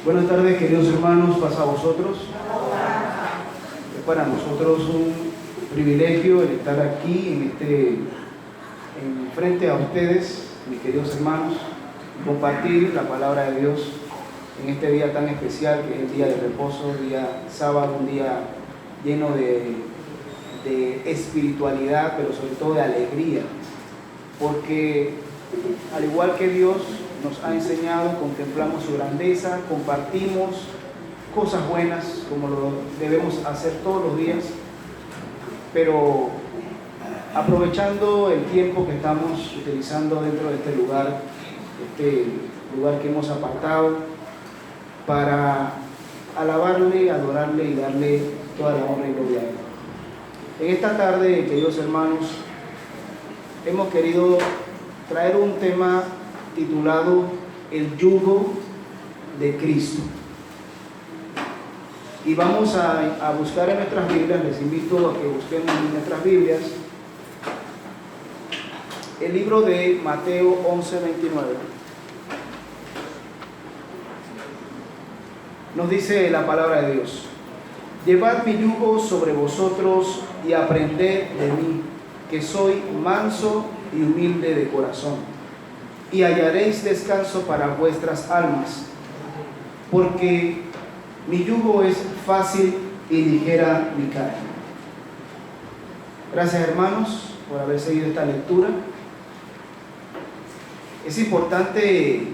Buenas tardes, queridos hermanos, paz a vosotros. Es para nosotros un privilegio el estar aquí en frente a ustedes, mis queridos hermanos, y compartir la palabra de Dios en este día tan especial que es el día de reposo, día sábado, un día lleno de espiritualidad, pero sobre todo de alegría, porque al igual que Dios nos ha enseñado, contemplamos su grandeza, compartimos cosas buenas como lo debemos hacer todos los días, pero aprovechando el tiempo que estamos utilizando dentro de este lugar que hemos apartado para alabarle, adorarle y darle toda la honra y gloria a Él. En esta tarde, queridos hermanos, hemos querido traer un tema titulado El yugo de Cristo. Y vamos a buscar en nuestras Biblias, les invito a que busquemos en nuestras Biblias el libro de Mateo 11:29. Nos dice la palabra de Dios: Llevad mi yugo sobre vosotros y aprended de mí, que soy manso y humilde de corazón, y hallaréis descanso para vuestras almas, porque mi yugo es fácil y ligera mi carga. Gracias, hermanos, por haber seguido esta lectura. Es importante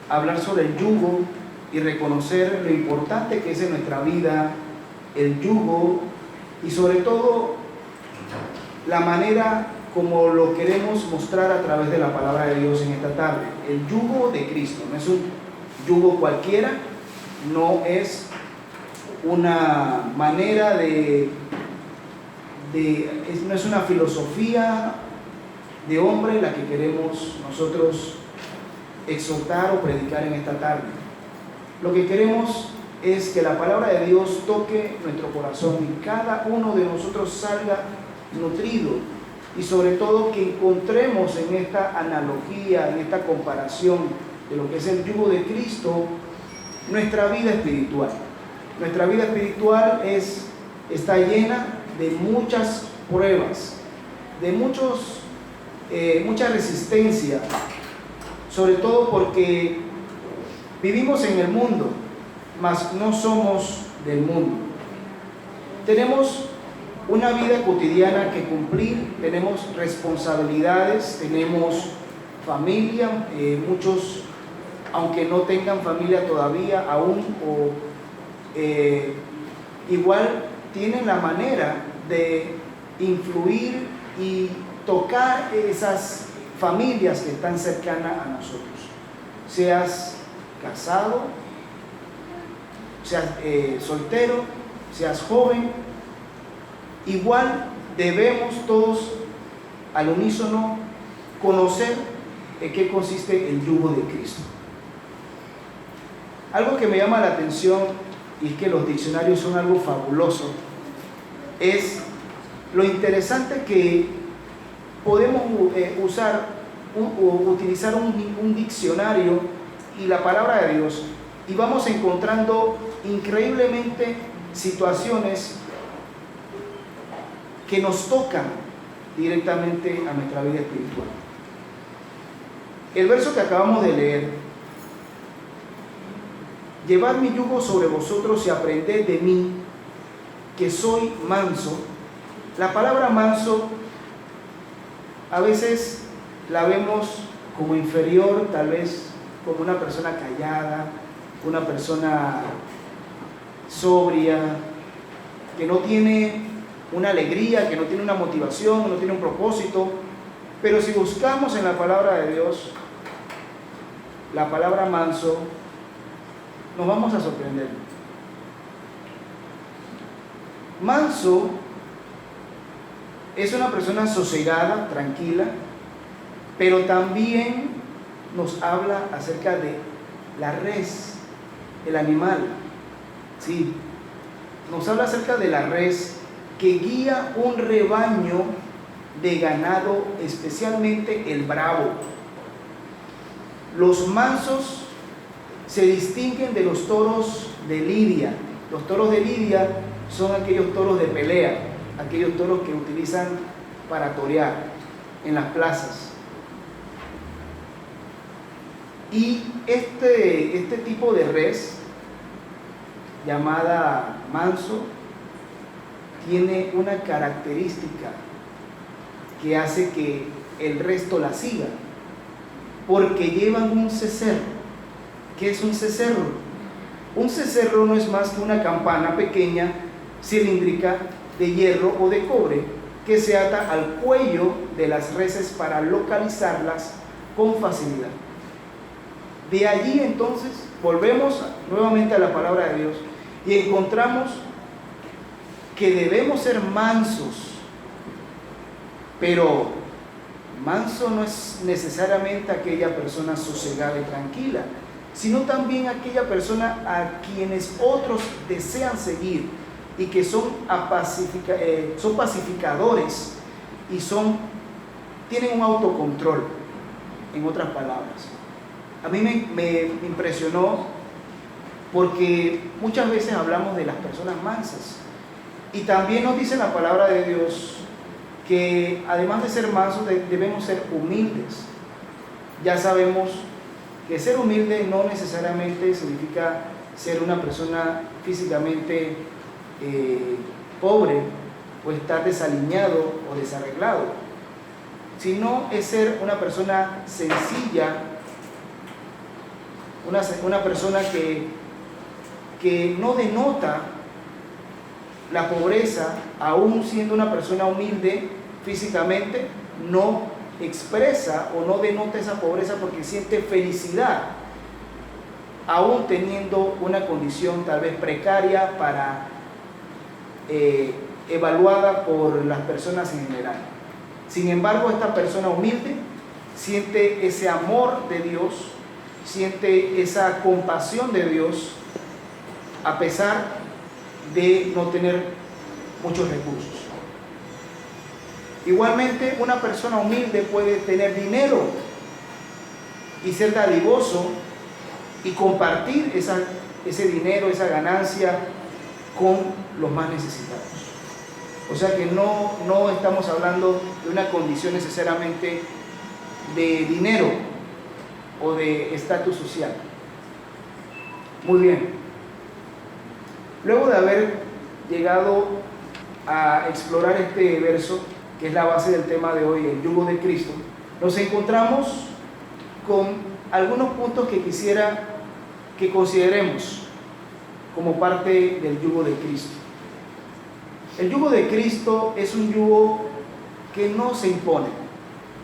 hablar sobre el yugo y reconocer lo importante que es en nuestra vida el yugo, y sobre todo la manera como lo queremos mostrar a través de la palabra de Dios en esta tarde. El yugo de Cristo no es un yugo cualquiera, no es una manera no es una filosofía de hombre la que queremos nosotros exhortar o predicar en esta tarde. Lo que queremos es que la palabra de Dios toque nuestro corazón y cada uno de nosotros salga nutrido, y sobre todo que encontremos en esta analogía, en esta comparación de lo que es el yugo de Cristo, nuestra vida espiritual. Nuestra vida espiritual está llena de muchas pruebas, de mucha resistencia, sobre todo porque vivimos en el mundo, mas no somos del mundo. Tenemos una vida cotidiana que cumplir, tenemos responsabilidades, tenemos familia, muchos, aunque no tengan familia todavía aún, igual tienen la manera de influir y tocar esas familias que están cercanas a nosotros. Seas casado, seas soltero, seas joven, igual debemos todos al unísono conocer en qué consiste el yugo de Cristo. Algo que me llama la atención, y es que los diccionarios son algo fabuloso, es lo interesante que podemos utilizar un diccionario y la palabra de Dios, y vamos encontrando increíblemente situaciones que nos tocan directamente a nuestra vida espiritual. El verso que acabamos de leer: Llevad mi yugo sobre vosotros y aprended de mí, que soy manso. La palabra manso a veces la vemos como inferior, tal vez como una persona callada, una persona sobria, que no tiene una alegría, que no tiene una motivación, no tiene un propósito. Pero si buscamos en la palabra de Dios la palabra manso, nos vamos a sorprender. Manso es una persona sosegada, tranquila, pero también nos habla acerca de la res, el animal. Sí, nos habla acerca de la res que guía un rebaño de ganado, especialmente el bravo. Los mansos se distinguen de los toros de lidia. Los toros de lidia son aquellos toros de pelea, aquellos toros que utilizan para torear en las plazas. Y este tipo de res, llamada manso, tiene una característica que hace que el resto la siga, porque llevan un cencerro. ¿Qué es un cencerro? Un cencerro no es más que una campana pequeña, cilíndrica, de hierro o de cobre, que se ata al cuello de las reses para localizarlas con facilidad. De allí entonces volvemos nuevamente a la palabra de Dios y encontramos que debemos ser mansos, pero manso no es necesariamente aquella persona sosegada y tranquila, sino también aquella persona a quienes otros desean seguir y que son pacificadores y tienen un autocontrol, en otras palabras. A mí me impresionó porque muchas veces hablamos de las personas mansas y también nos dice la palabra de Dios que además de ser mansos debemos ser humildes. Ya sabemos que ser humilde no necesariamente significa ser una persona físicamente pobre o estar desaliñado o desarreglado, sino es ser una persona sencilla, una persona que no denota la pobreza, aún siendo una persona humilde físicamente, no expresa o no denota esa pobreza porque siente felicidad, aún teniendo una condición tal vez precaria evaluada por las personas en general. Sin embargo, esta persona humilde siente ese amor de Dios, siente esa compasión de Dios, a pesar de no tener muchos recursos. Igualmente, una persona humilde puede tener dinero y ser dadivoso y compartir ese dinero, esa ganancia con los más necesitados. O sea que no estamos hablando de una condición necesariamente de dinero o de estatus social. Muy bien. Luego de haber llegado a explorar este verso, que es la base del tema de hoy, el yugo de Cristo, nos encontramos con algunos puntos que quisiera que consideremos como parte del yugo de Cristo. El yugo de Cristo es un yugo que no se impone.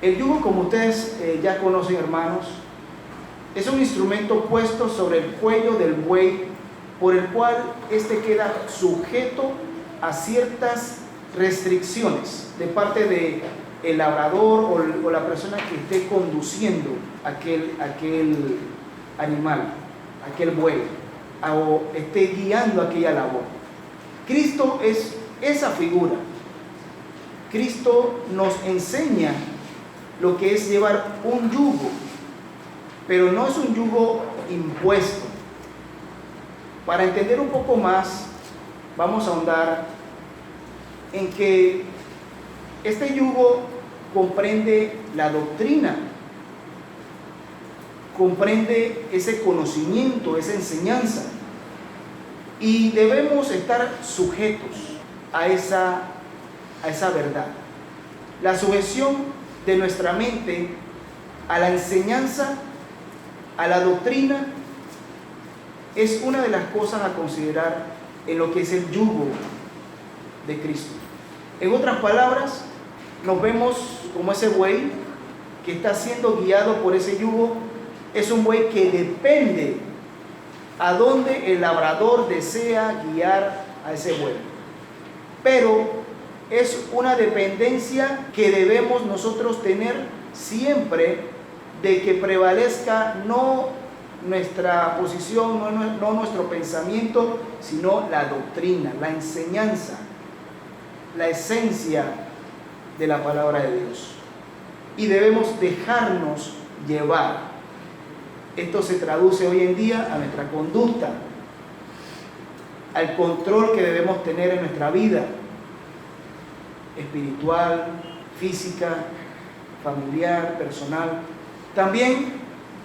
El yugo, como ustedes ya conocen, hermanos, es un instrumento puesto sobre el cuello del buey por el cual éste queda sujeto a ciertas restricciones de parte del labrador o la persona que esté conduciendo aquel animal, aquel buey, o esté guiando aquella labor. Cristo es esa figura. Cristo nos enseña lo que es llevar un yugo, pero no es un yugo impuesto. Para entender un poco más, vamos a ahondar en que este yugo comprende la doctrina, comprende ese conocimiento, esa enseñanza, y debemos estar sujetos a esa verdad. La sujeción de nuestra mente a la enseñanza, a la doctrina, es una de las cosas a considerar en lo que es el yugo de Cristo. En otras palabras, nos vemos como ese buey que está siendo guiado por ese yugo. Es un buey que depende a dónde el labrador desea guiar a ese buey. Pero es una dependencia que debemos nosotros tener siempre, de que prevalezca no nuestra posición, no nuestro pensamiento, sino la doctrina, la enseñanza, la esencia de la palabra de Dios. Y debemos dejarnos llevar Esto se traduce hoy en día a nuestra conducta, al control que debemos tener en nuestra vida espiritual, física, familiar, personal. También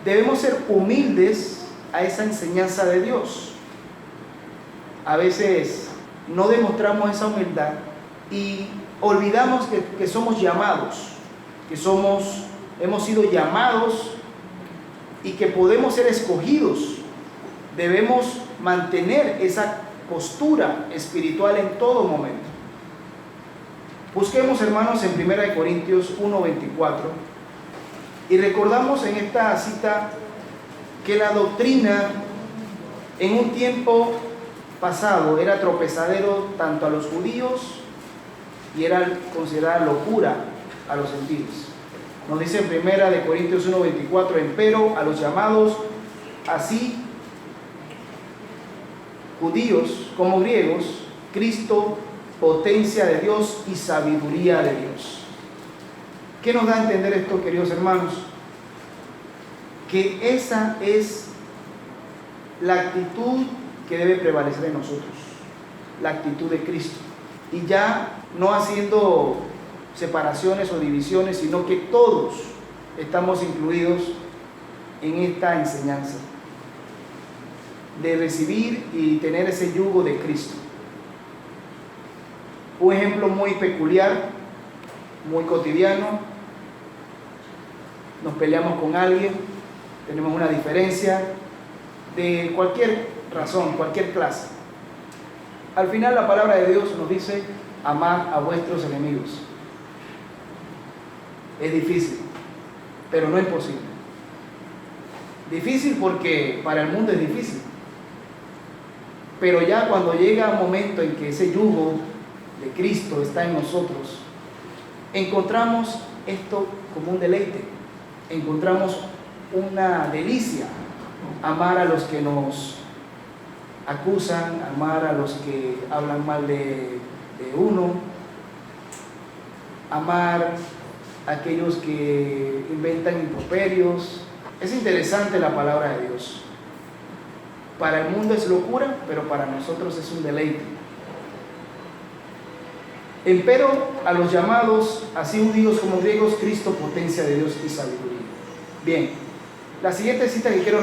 debemos ser humildes a esa enseñanza de Dios. A veces no demostramos esa humildad y olvidamos que somos llamados, hemos sido llamados y que podemos ser escogidos. Debemos mantener esa postura espiritual en todo momento. Busquemos, hermanos, en 1 Corintios 1:24 y recordamos en esta cita que la doctrina en un tiempo pasado era tropezadero tanto a los judíos y era considerada locura a los gentiles. Nos dice en 1 Corintios 1:24: empero a los llamados, así judíos como griegos, Cristo, potencia de Dios y sabiduría de Dios. ¿Qué nos da a entender esto, queridos hermanos? Que esa es la actitud que debe prevalecer en nosotros, la actitud de Cristo. Y ya no haciendo separaciones o divisiones, sino que todos estamos incluidos en esta enseñanza de recibir y tener ese yugo de Cristo. Un ejemplo muy peculiar, muy cotidiano: nos peleamos con alguien, tenemos una diferencia de cualquier razón, cualquier clase. Al final la palabra de Dios nos dice: amad a vuestros enemigos. Es difícil, pero no imposible. Difícil porque para el mundo es difícil, pero ya cuando llega un momento en que ese yugo de Cristo está en nosotros, encontramos esto como un deleite, encontramos una delicia. Amar a los que nos acusan, amar a los que hablan mal de uno, amar a aquellos que inventan improperios. Es interesante la palabra de Dios. Para el mundo es locura, pero para nosotros es un deleite. Empero a los llamados, así judíos como griegos, Cristo, potencia de Dios y sabiduría. Bien, la siguiente cita que quiero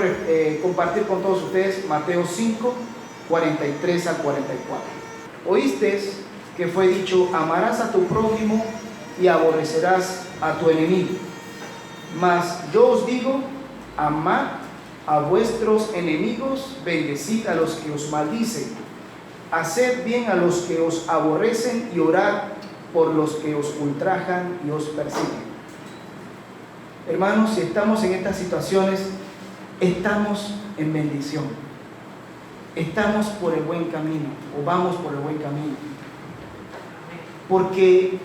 compartir con todos ustedes, Mateo 5, 43 al 44. Oísteis que fue dicho: amarás a tu prójimo y aborrecerás a tu enemigo. Mas yo os digo: amad a vuestros enemigos, bendecid a los que os maldicen, haced bien a los que os aborrecen y orad por los que os ultrajan y os persiguen. Hermanos, si estamos en estas situaciones, estamos en bendición. Estamos por el buen camino, o vamos por el buen camino. Porque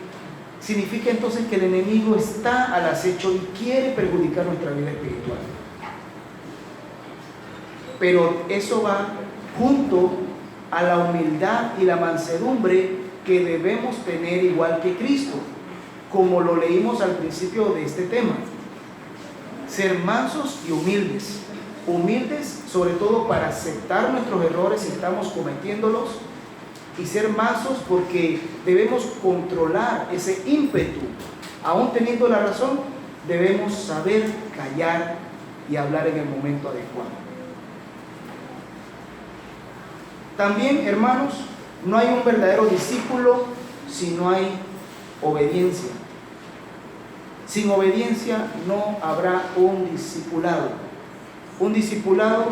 significa entonces que el enemigo está al acecho y quiere perjudicar nuestra vida espiritual. Pero eso va junto a la humildad y la mansedumbre que debemos tener igual que Cristo, como lo leímos al principio de este tema. Ser mansos y humildes. Humildes sobre todo para aceptar nuestros errores si estamos cometiéndolos, y ser mansos porque debemos controlar ese ímpetu. Aún teniendo la razón, debemos saber callar y hablar en el momento adecuado. También, hermanos, no hay un verdadero discípulo si no hay obediencia. Sin obediencia no habrá un discipulado. Un discipulado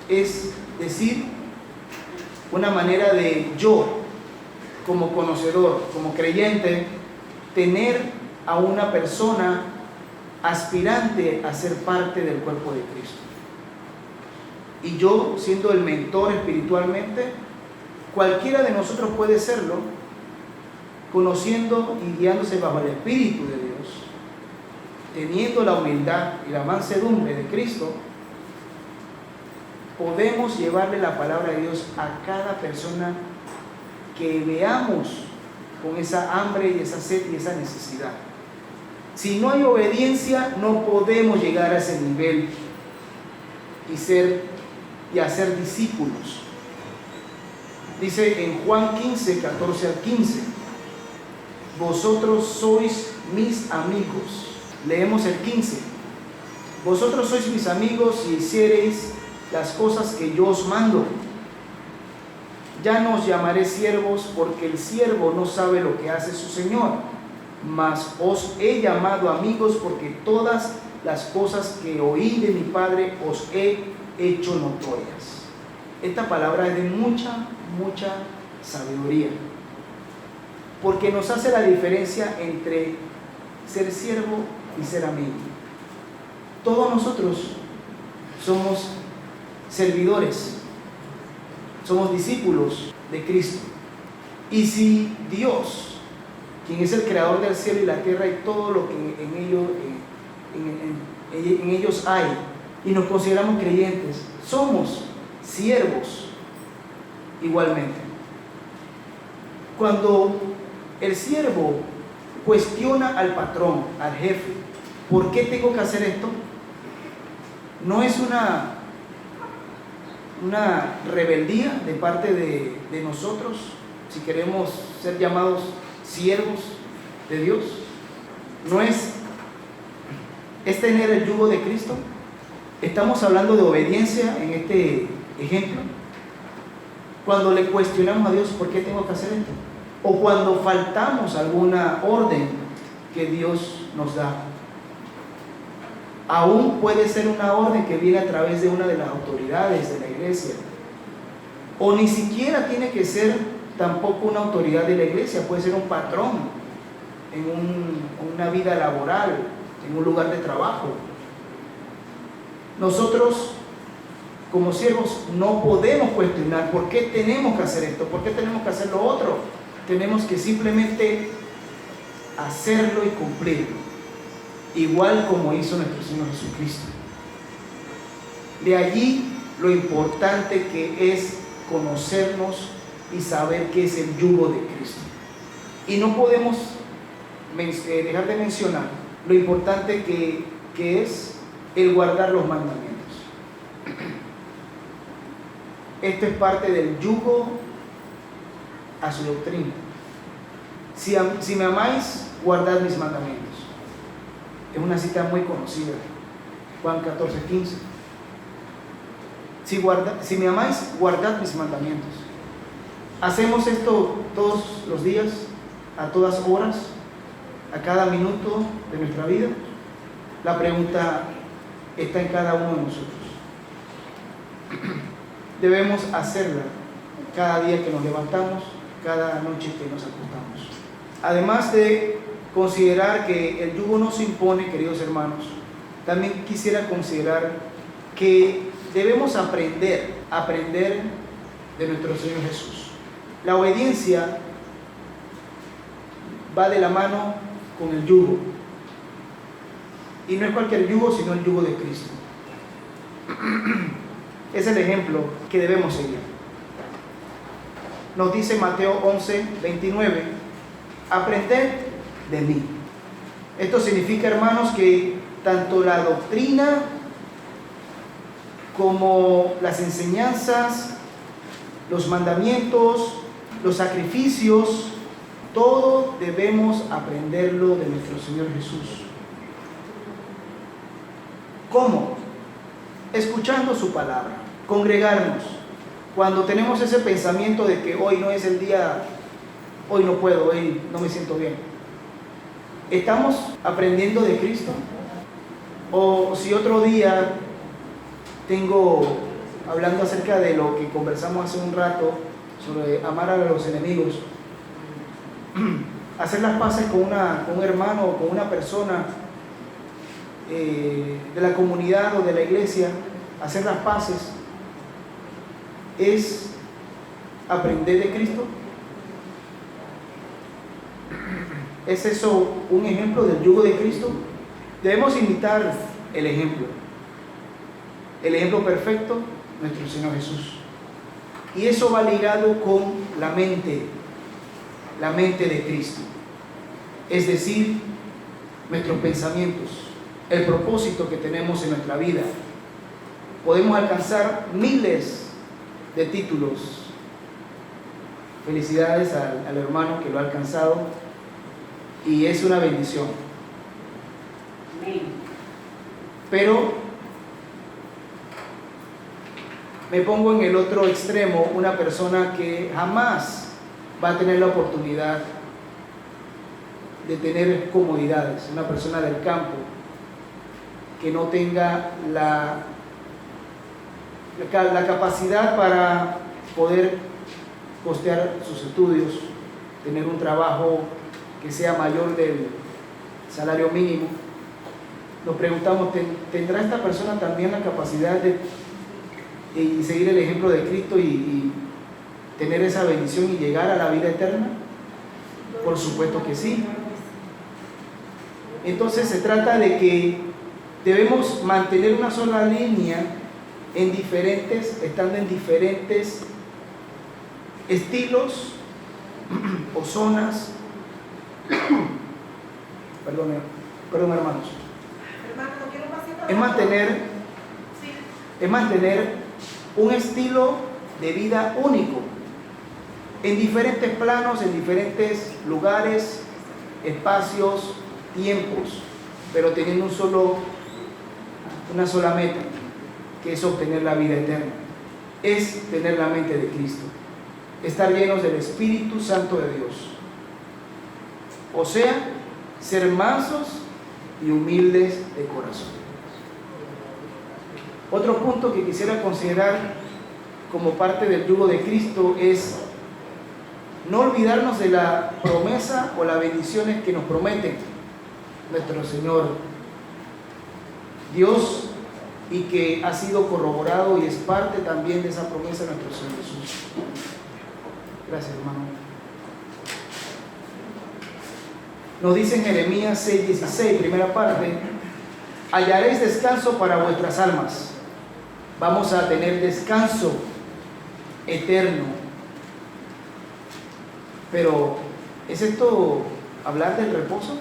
es decir, una manera de yo, como conocedor, como creyente, tener a una persona aspirante a ser parte del cuerpo de Cristo. Y yo, siendo el mentor espiritualmente, cualquiera de nosotros puede serlo, conociendo y guiándose bajo el Espíritu de Dios, teniendo la humildad y la mansedumbre de Cristo. Podemos llevarle la palabra de Dios a cada persona que veamos con esa hambre y esa sed y esa necesidad. Si no hay obediencia, no podemos llegar a ese nivel y hacer discípulos. Dice en Juan 15, 14 al 15, vosotros sois mis amigos. Leemos el 15. Vosotros sois mis amigos si hiciereis las cosas que yo os mando. Ya no os llamaré siervos, porque el siervo no sabe lo que hace su señor, mas os he llamado amigos, porque todas las cosas que oí de mi Padre os he hecho notorias. Esta palabra es de mucha sabiduría, porque nos hace la diferencia entre ser siervo y ser amigo. Todos nosotros somos servidores, somos discípulos de Cristo. Y si Dios, quien es el creador del cielo y la tierra y todo lo que en ellos hay, y nos consideramos creyentes, somos siervos igualmente. Cuando el siervo cuestiona al patrón, al jefe, ¿por qué tengo que hacer esto? No es una rebeldía de parte de nosotros, si queremos ser llamados siervos de Dios. No es tener el yugo de Cristo. Estamos hablando de obediencia en este ejemplo. Cuando le cuestionamos a Dios, ¿por qué tengo que hacer esto? O cuando faltamos alguna orden que Dios nos da. Aún puede ser una orden que viene a través de una de las autoridades de la iglesia. O ni siquiera tiene que ser tampoco una autoridad de la iglesia, puede ser un patrón en una vida laboral, en un lugar de trabajo. Nosotros, como siervos, no podemos cuestionar por qué tenemos que hacer esto, por qué tenemos que hacer lo otro. Tenemos que simplemente hacerlo y cumplirlo, igual como hizo nuestro Señor Jesucristo. De allí lo importante que es conocernos y saber qué es el yugo de Cristo. Y no podemos dejar de mencionar lo importante que es el guardar los mandamientos. Esto es parte del yugo a su doctrina. Si me amáis, guardad mis mandamientos. Es una cita muy conocida, Juan 14, 15. Si me amáis, guardad mis mandamientos. ¿Hacemos esto todos los días, a todas horas, a cada minuto de nuestra vida? La pregunta está en cada uno de nosotros. Debemos hacerla cada día que nos levantamos, cada noche que nos acostamos. Además de considerar que el yugo no se impone, queridos hermanos, también quisiera considerar que debemos aprender de nuestro Señor Jesús. La obediencia va de la mano con el yugo. Y no es cualquier yugo, sino el yugo de Cristo. Es el ejemplo que debemos seguir. Nos dice Mateo 11, 29, aprended de mí. Esto significa, hermanos, que tanto la doctrina como las enseñanzas, los mandamientos, los sacrificios, todo debemos aprenderlo de nuestro Señor Jesús. ¿Cómo? Escuchando su palabra, congregarnos. Cuando tenemos ese pensamiento de que hoy no es el día, hoy no puedo, hoy no me siento bien, ¿estamos aprendiendo de Cristo? O si otro día hablando acerca de lo que conversamos hace un rato, sobre amar a los enemigos, hacer las paces con un hermano o con una persona de la comunidad o de la iglesia, hacer las paces, ¿es aprender de Cristo? ¿Es eso un ejemplo del yugo de Cristo? Debemos imitar el ejemplo perfecto, nuestro Señor Jesús. Y eso va ligado con la mente de Cristo. Es decir, nuestros pensamientos, el propósito que tenemos en nuestra vida. podemos alcanzar miles de títulos. Felicidades al hermano que lo ha alcanzado y es una bendición. Pero me pongo en el otro extremo, una persona que jamás va a tener la oportunidad de tener comodidades, una persona del campo que no tenga la capacidad para poder costear sus estudios, tener un trabajo que sea mayor del salario mínimo. Nos preguntamos, ¿tendrá esta persona también la capacidad de seguir el ejemplo de Cristo y tener esa bendición y llegar a la vida eterna? Por supuesto que sí. Entonces se trata de que debemos mantener una sola línea estando en diferentes estilos o zonas. Perdón hermanos. Es mantener un estilo de vida único en diferentes planos, en diferentes lugares, espacios, tiempos, pero teniendo una sola meta, que es obtener la vida eterna, es tener la mente de Cristo, estar llenos del Espíritu Santo de Dios, o sea, ser mansos y humildes de corazón. Otro punto que quisiera considerar como parte del yugo de Cristo es no olvidarnos de la promesa o las bendiciones que nos promete nuestro Señor Dios y que ha sido corroborado y es parte también de esa promesa de nuestro Señor Jesús. Gracias, hermano. Nos dice en Jeremías 6:16, primera parte: hallaréis descanso para vuestras almas. Vamos a tener descanso eterno. Pero, ¿es esto hablar del reposo?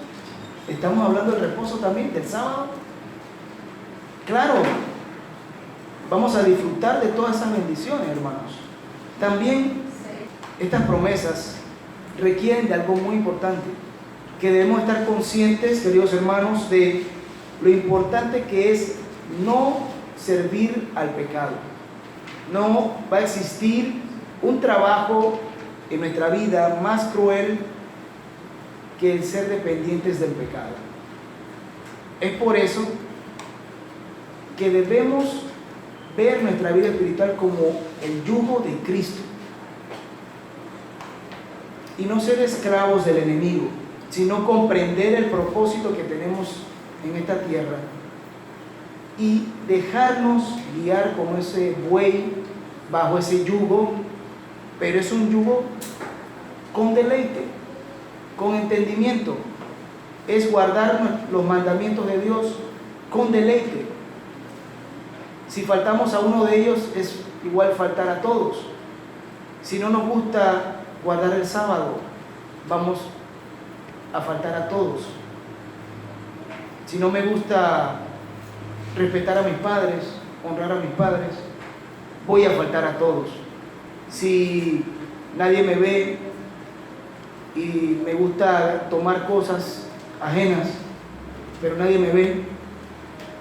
¿Estamos hablando del reposo también, del sábado? Claro, vamos a disfrutar de todas esas bendiciones, hermanos. También estas promesas requieren de algo muy importante, que debemos estar conscientes, queridos hermanos, de lo importante que es no servir al pecado. No va a existir un trabajo en nuestra vida más cruel que el ser dependientes del pecado. Es por eso que debemos ver nuestra vida espiritual como el yugo de Cristo y no ser esclavos del enemigo, sino comprender el propósito que tenemos en esta tierra y dejarnos guiar como ese buey bajo ese yugo, pero es un yugo con deleite, con entendimiento. Es guardar los mandamientos de Dios con deleite. Si faltamos a uno de ellos, es igual faltar a todos. Si no nos gusta guardar el sábado, vamos a faltar a todos. Si no me gusta respetar a mis padres, honrar a mis padres, voy a faltar a todos. Si nadie me ve y me gusta tomar cosas ajenas, pero nadie me ve,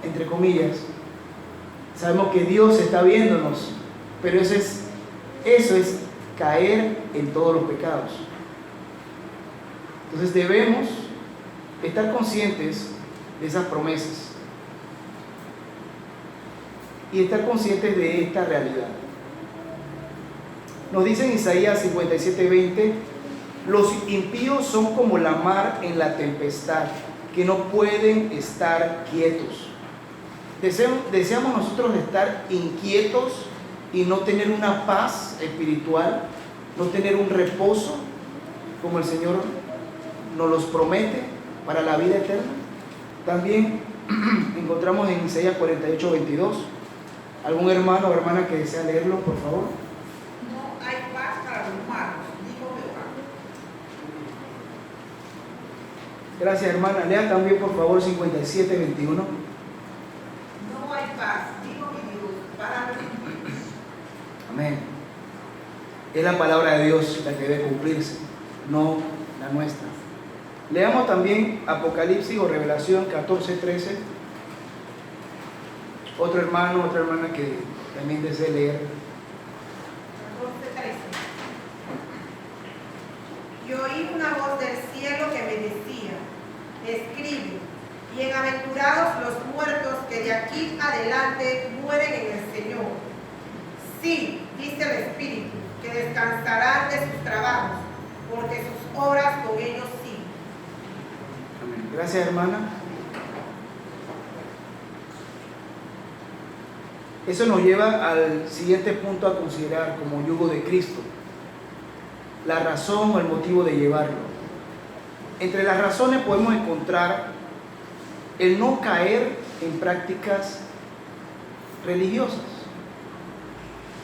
entre comillas, sabemos que Dios está viéndonos, pero eso es caer en todos los pecados. Entonces debemos estar conscientes de esas promesas y estar conscientes de esta realidad. Nos dice en Isaías 57:20: los impíos son como la mar en la tempestad, que no pueden estar quietos. Deseamos nosotros estar inquietos y no tener una paz espiritual, no tener un reposo como el Señor nos los promete para la vida eterna. También encontramos en Isaías 48:22. ¿Algún hermano o hermana que desea leerlo, por favor? No hay paz para los malos, dijo Jehová. Gracias, hermana. Lea también, por favor, 57:21. No hay paz, dijo mi Dios, Es la palabra de Dios la que debe cumplirse, no la nuestra. Leamos también Apocalipsis o Revelación 14:13. Otro hermano, otra hermana que también desee leer. 14:13. Y oí una voz del cielo que me decía: escribe, bienaventurados los muertos que de aquí adelante mueren en el Señor. Sí, dice el Espíritu, que descansarán de sus trabajos, porque sus obras con ellos siguen. Amén. Gracias, hermana. Eso nos lleva al siguiente punto a considerar como yugo de Cristo. La razón o el motivo de llevarlo. Entre las razones podemos encontrar el no caer en prácticas religiosas,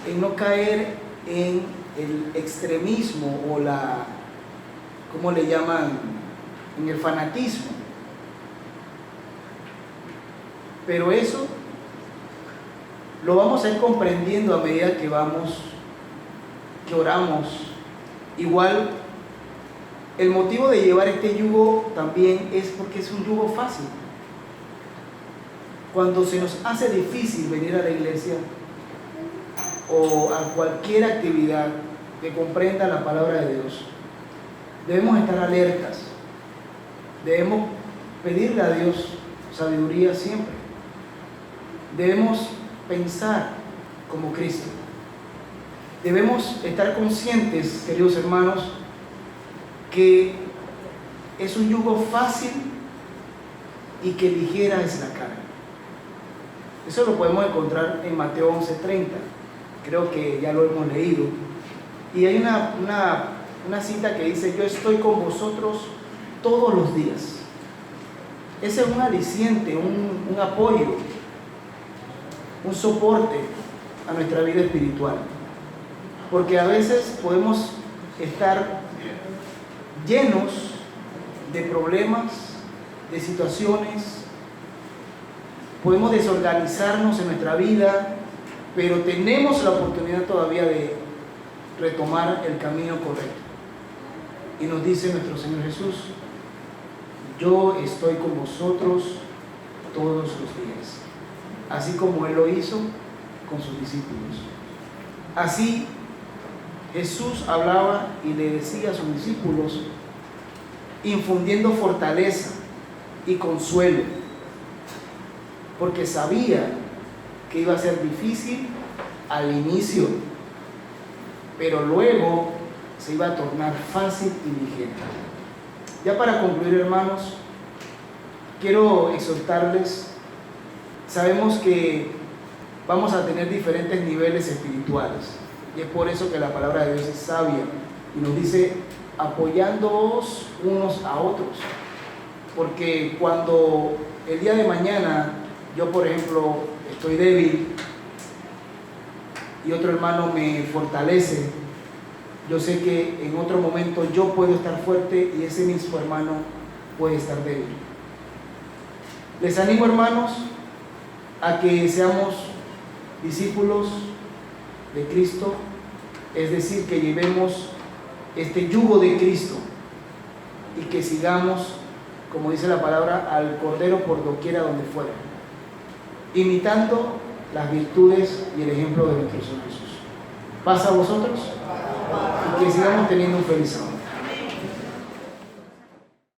el no caer en el extremismo o la, ¿cómo le llaman? En el fanatismo. Pero eso lo vamos a ir comprendiendo a medida que oramos. Igual, el motivo de llevar este yugo también es porque es un yugo fácil. Cuando se nos hace difícil venir a la iglesia o a cualquier actividad que comprenda la palabra de Dios, debemos estar alertas. Debemos pedirle a Dios sabiduría siempre. Debemos pensar como Cristo. Debemos estar conscientes, queridos hermanos, que es un yugo fácil y que ligera es la carga. Eso lo podemos encontrar en Mateo 11:30. Creo que ya lo hemos leído. Y hay una cita que dice: yo estoy con vosotros todos los días. Ese es un aliciente, un apoyo, un soporte a nuestra vida espiritual. Porque a veces podemos estar llenos de problemas, de situaciones, podemos desorganizarnos en nuestra vida, pero tenemos la oportunidad todavía de retomar el camino correcto. Y nos dice nuestro Señor Jesús: yo estoy con vosotros todos los días, así como Él lo hizo con sus discípulos. Así Jesús hablaba y le decía a sus discípulos, infundiendo fortaleza y consuelo, porque sabía que iba a ser difícil al inicio, pero luego se iba a tornar fácil y ligera. Ya para concluir, hermanos, quiero exhortarles. Sabemos que vamos a tener diferentes niveles espirituales, y es por eso que la palabra de Dios es sabia y nos dice: apoyándoos unos a otros. Porque cuando el día de mañana yo, por ejemplo, estoy débil y otro hermano me fortalece, yo sé que en otro momento yo puedo estar fuerte y ese mismo hermano puede estar débil. Les animo, hermanos, a que seamos discípulos de Cristo, es decir, que llevemos este yugo de Cristo y que sigamos, como dice la palabra, al Cordero por doquiera donde fuera, imitando las virtudes y el ejemplo de nuestro Señor Jesús. ¿Pasa a vosotros? Y que sigamos teniendo un feliz sábado.